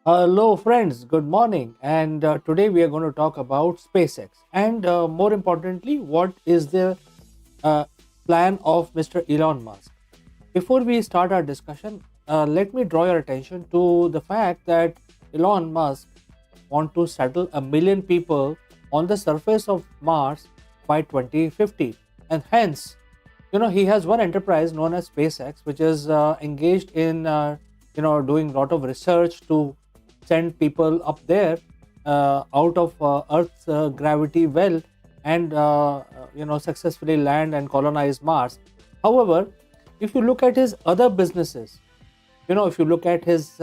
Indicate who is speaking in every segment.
Speaker 1: Hello, friends. Good morning. And today we are going to talk about SpaceX. And more importantly, what is the uh, plan of Mr. Elon Musk? Before we start our discussion, let me draw your attention to the fact that Elon Musk want to settle 1 million people on the surface of Mars by 2050. And hence, he has one enterprise known as SpaceX, which is engaged in doing a lot of research to send people up there out of Earth's gravity well and successfully land and colonize Mars. However, if you look at his other businesses, if you look at his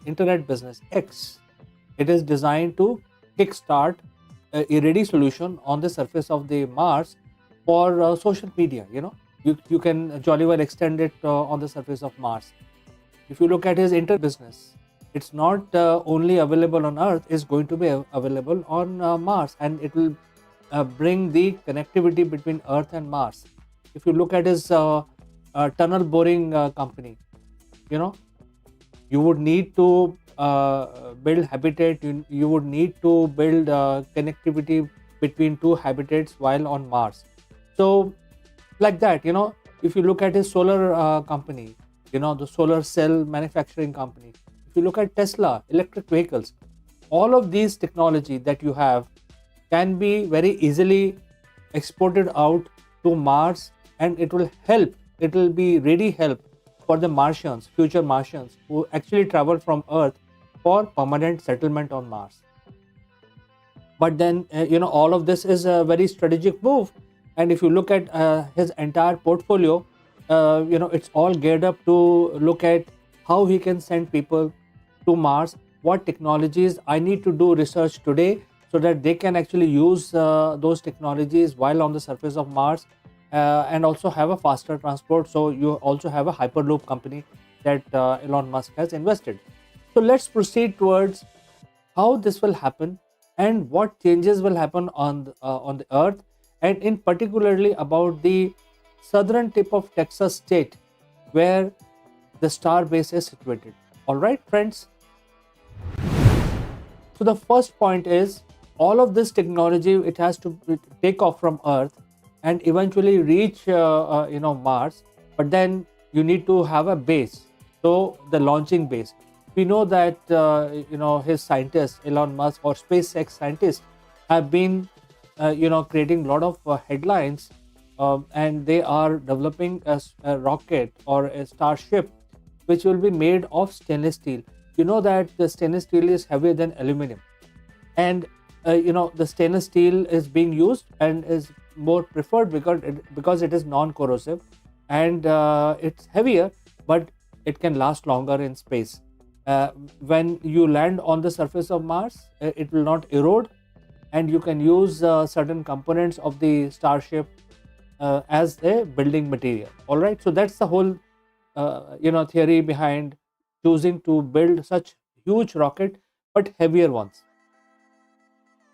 Speaker 1: internet business X, it is designed to kickstart a ready solution on the surface of the Mars for social media. You can jolly well extend it on the surface of Mars. If you look at his internet business, it's not only available on Earth; it's going to be available on Mars, and it will bring the connectivity between Earth and Mars. If you look at his tunnel boring company, you know you would need to build habitat. You would need to build connectivity between two habitats while on Mars. So like that, if you look at his solar company, the solar cell manufacturing company, if you look at Tesla electric vehicles, all of these technology that you have can be very easily exported out to Mars, and it will be really help for the Martians, future Martians who actually travel from Earth for permanent settlement on Mars. But then all of this is a very strategic move, and if you look at his entire portfolio, it's all geared up to look at how he can send people to Mars, what technologies I need to do research today so that they can actually use those technologies while on the surface of Mars, and also have a faster transport. So you also have a hyperloop company that Elon Musk has invested. So let's proceed towards how this will happen and what changes will happen on the Earth, and in particularly about the southern tip of Texas state where the Starbase is situated. All right, friends. So the first point is all of this technology, it has to take off from Earth and eventually reach Mars, but then you need to have a base. So the launching base. We know that his scientists, Elon Musk or SpaceX scientists, have been creating a lot of headlines, and they are developing a rocket or a starship which will be made of stainless steel. You know that the stainless steel is heavier than aluminum, and the stainless steel is being used and is more preferred because it is non-corrosive, and it's heavier, but it can last longer in space. When you land on the surface of Mars, it will not erode, and you can use certain components of the starship as a building material. All right, so that's the whole theory behind choosing to build such huge rocket but heavier ones.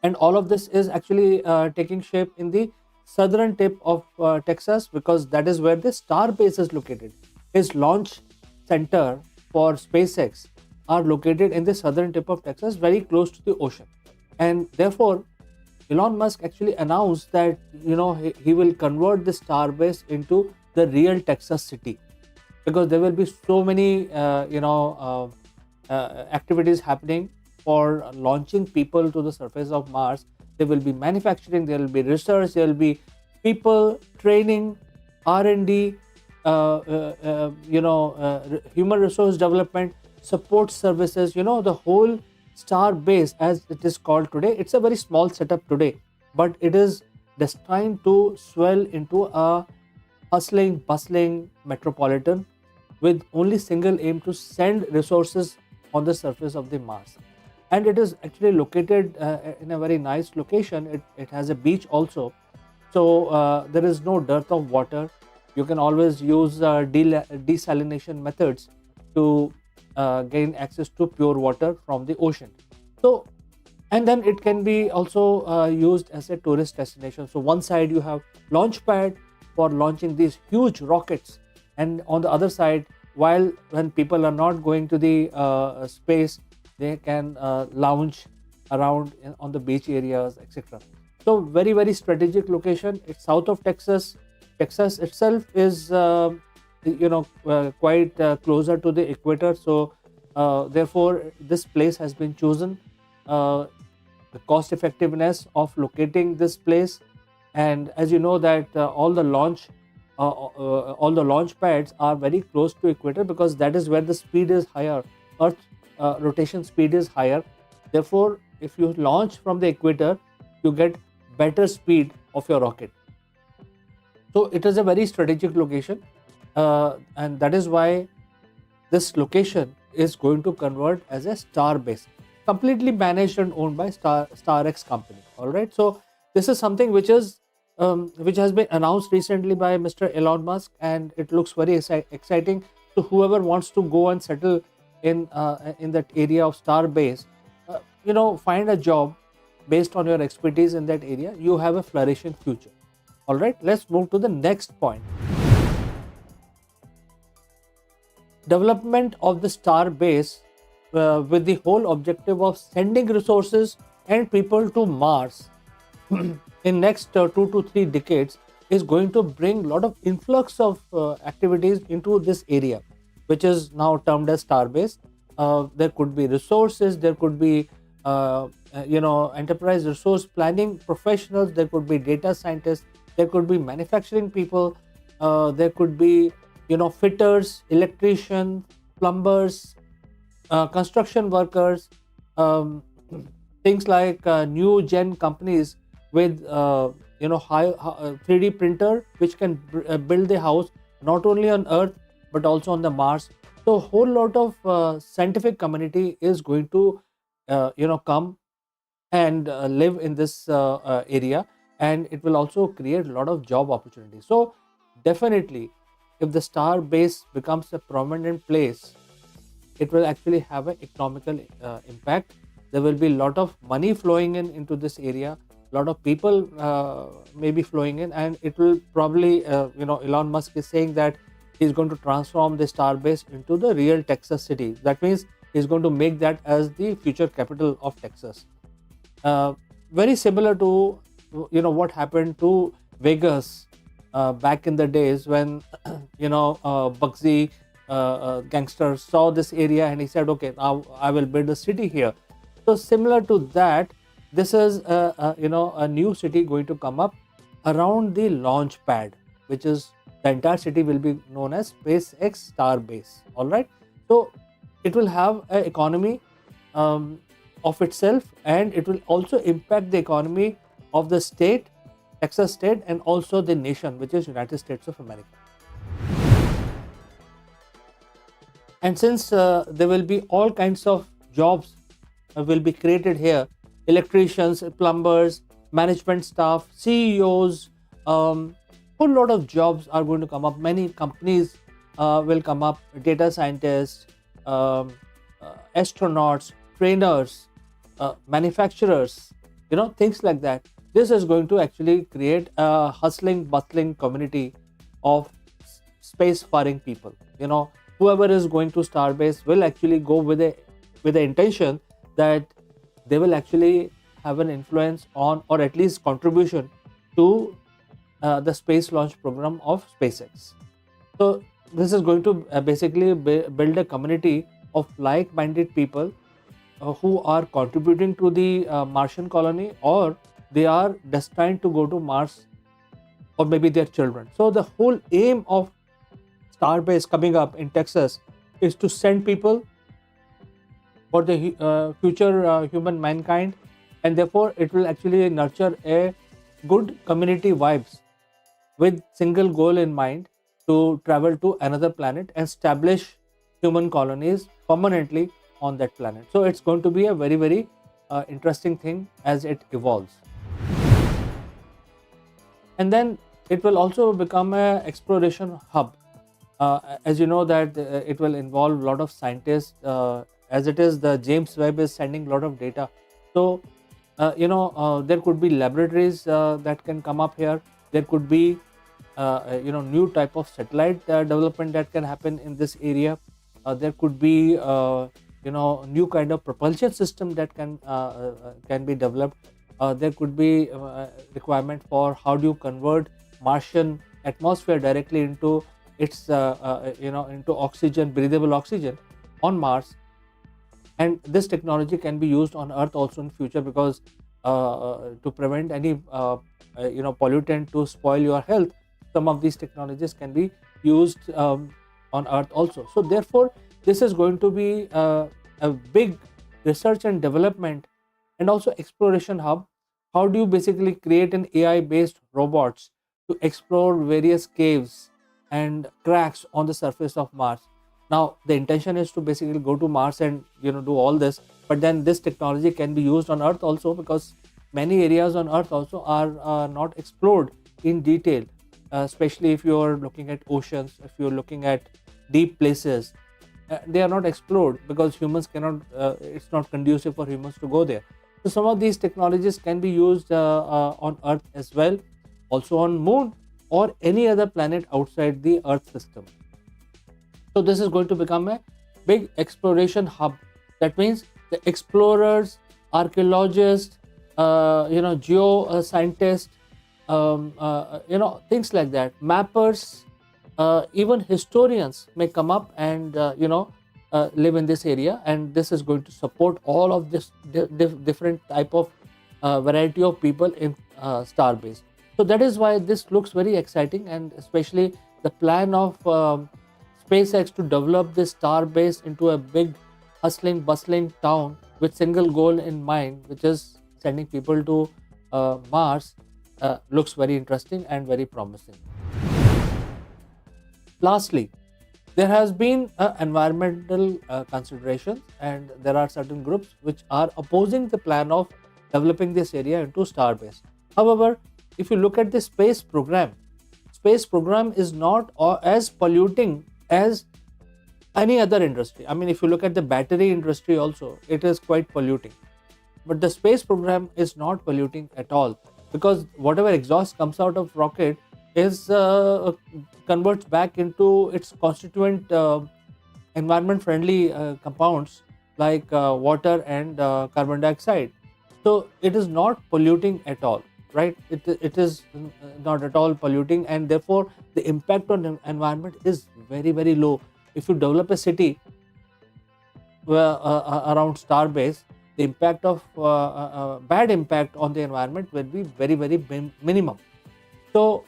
Speaker 1: And all of this is actually taking shape in the southern tip of Texas, because that is where the Starbase is located. His launch center for SpaceX are located in the southern tip of Texas, very close to the ocean. And therefore, Elon Musk actually announced that he will convert the Starbase into the real Texas city, because there will be so many activities happening for launching people to the surface of Mars. There will be manufacturing, there will be research, there will be people training, R&D, human resource development, support services. The whole Star Base, as it is called today, it's a very small setup today, but it is destined to swell into a hustling, bustling metropolitan with only single aim to send resources on the surface of the Mars. And it is actually located in a very nice location. It has a beach also, so there is no dearth of water. You can always use desalination methods to gain access to pure water from the ocean. So, and then it can be also used as a tourist destination. So one side you have launch pad for launching these huge rockets, and on the other side, while when people are not going to the space they can lounge around on the beach areas, etc. So very strategic location. It's south of Texas. Texas itself is quite closer to the equator, so therefore this place has been chosen. The cost effectiveness of locating this place, and as you know that all the launch pads are very close to equator, because that is where the speed is higher. Earth rotation speed is higher. Therefore, if you launch from the equator, you get better speed of your rocket. So it is a very strategic location, and that is why this location is going to convert as a Starbase, completely managed and owned by StarX company. All right. So this is something which has been announced recently by Mr. Elon Musk, and it looks very exciting. So whoever wants to go and settle in that area of Starbase, find a job based on your expertise in that area. You have a flourishing future. All right. Let's move to the next point. Development of the Starbase, with the whole objective of sending resources and people to Mars in next 2 to 3 decades, is going to bring a lot of influx of activities into this area, which is now termed as Starbase. There could be resources, there could be enterprise resource planning professionals, there could be data scientists, there could be manufacturing people, there could be fitters, electricians, plumbers, construction workers, um, things like new gen companies with high 3D printer, which can build the house not only on Earth but also on the Mars. So a whole lot of scientific community is going to come and live in this area, and it will also create a lot of job opportunities. So definitely, if the star base becomes a prominent place, it will actually have an economical impact. There will be a lot of money flowing into this area. A lot of people may be flowing in, and it will probably Elon Musk is saying that he's going to transform the star base into the real Texas city. That means he's going to make that as the future capital of Texas. Very similar to what happened to Vegas back in the days when Bugsy gangster saw this area and he said, okay, now I will build a city here. So similar to that, this is a new city going to come up around the launch pad, which is the entire city will be known as SpaceX Starbase. All right. So it will have an economy of itself, and it will also impact the economy of the state, Texas state, and also the nation, which is United States of America. And since there will be all kinds of jobs will be created here, electricians, plumbers, management staff, CEOs, whole lot of jobs are going to come up. Many companies will come up, data scientists, astronauts, trainers, manufacturers, things like that. This is going to actually create a hustling, bustling community of space-faring people. Whoever is going to Starbase will actually go with the intention that they will actually have an influence on, or at least contribution to the space launch program of SpaceX. So this is going to basically build a community of like-minded people who are contributing to the Martian colony, or they are destined to go to Mars, or maybe their children. So the whole aim of Starbase coming up in Texas is to send people for the future human mankind, and therefore it will actually nurture a good community vibes with single goal in mind, to travel to another planet and establish human colonies permanently on that planet. So it's going to be a very interesting thing as it evolves. And then it will also become a exploration hub. As you know that it will involve a lot of scientists. As it is, the James Webb is sending a lot of data. So there could be laboratories that can come up here. There could be new type of satellite development that can happen in this area. There could be new kind of propulsion system that can be developed. There could be requirement for how do you convert Martian atmosphere directly into into oxygen, breathable oxygen on Mars. And this technology can be used on Earth also in future, because to prevent any pollutant to spoil your health, some of these technologies can be used on Earth also. So therefore this is going to be a big research and development and also exploration hub. How do you basically create an AI based robots to explore various caves and cracks on the surface of Mars? Now the intention is to basically go to Mars and do all this, but then this technology can be used on Earth also, because many areas on Earth also are not explored in detail, especially if you're looking at oceans, if you're looking at deep places. They are not explored because humans cannot, it's not conducive for humans to go there. So some of these technologies can be used on Earth as well, also on Moon or any other planet outside the Earth system. So this is going to become a big exploration hub. That means the explorers, archaeologists, geoscientists, things like that, mappers, even historians may come up and live in this area, and this is going to support all of this different type of variety of people in Starbase. So that is why this looks very exciting, and especially the plan of SpaceX to develop this Starbase into a big hustling bustling town with single goal in mind, which is sending people to Mars, looks very interesting and very promising. Lastly, there has been environmental considerations, and there are certain groups which are opposing the plan of developing this area into Starbase. However, if you look at the space program is not as polluting as any other industry. I mean, if you look at the battery industry also, it is quite polluting. But the space program is not polluting at all, because whatever exhaust comes out of rocket is converts back into its constituent environment friendly compounds like water and carbon dioxide. So it is not polluting at all, right? It is not at all polluting, and therefore the impact on the environment is very, very low. If you develop a city around Starbase, the impact of bad impact on the environment will be very, very minimum. So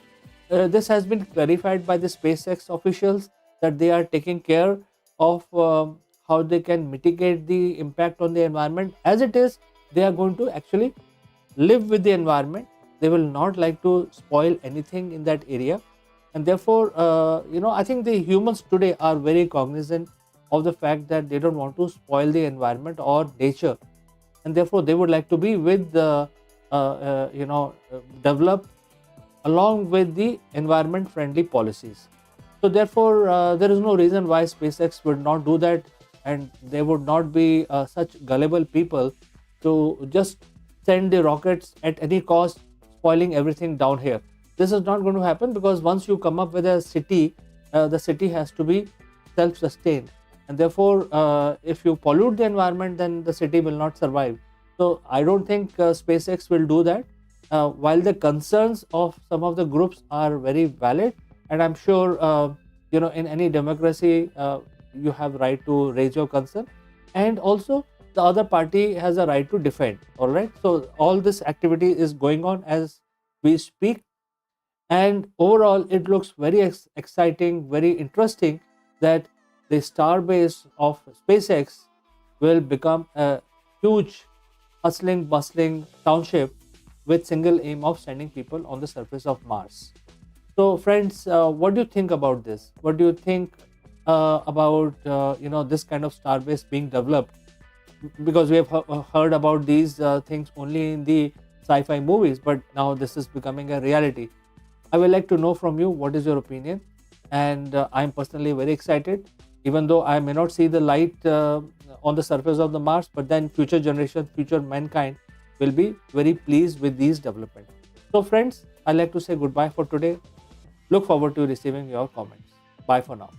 Speaker 1: this has been clarified by the SpaceX officials, that they are taking care of how they can mitigate the impact on the environment. As it is, they are going to actually live with the environment. They will not like to spoil anything in that area, and therefore I think the humans today are very cognizant of the fact that they don't want to spoil the environment or nature, and therefore they would like to be with the develop along with the environment friendly policies. So therefore there is no reason why SpaceX would not do that, and they would not be such gullible people to just send the rockets at any cost, spoiling everything down here. This is not going to happen, because once you come up with a city, the city has to be self-sustained, and therefore if you pollute the environment, then the city will not survive. So I don't think SpaceX will do that. While the concerns of some of the groups are very valid, and I'm sure in any democracy you have right to raise your concern, and also the other party has a right to defend. All right, so all this activity is going on as we speak, and overall it looks very exciting, very interesting, that the Starbase of SpaceX will become a huge hustling bustling township with single aim of sending people on the surface of Mars. So friends, what do you think about this? What do you think about this kind of Starbase being developed? Because we have heard about these things only in the sci-fi movies, but now this is becoming a reality. I would like to know from you, what is your opinion? And I'm personally very excited, even though I may not see the light on the surface of the Mars, but then future generations, future mankind will be very pleased with these developments. So friends, I'd like to say goodbye for today. Look forward to receiving your comments. Bye for now.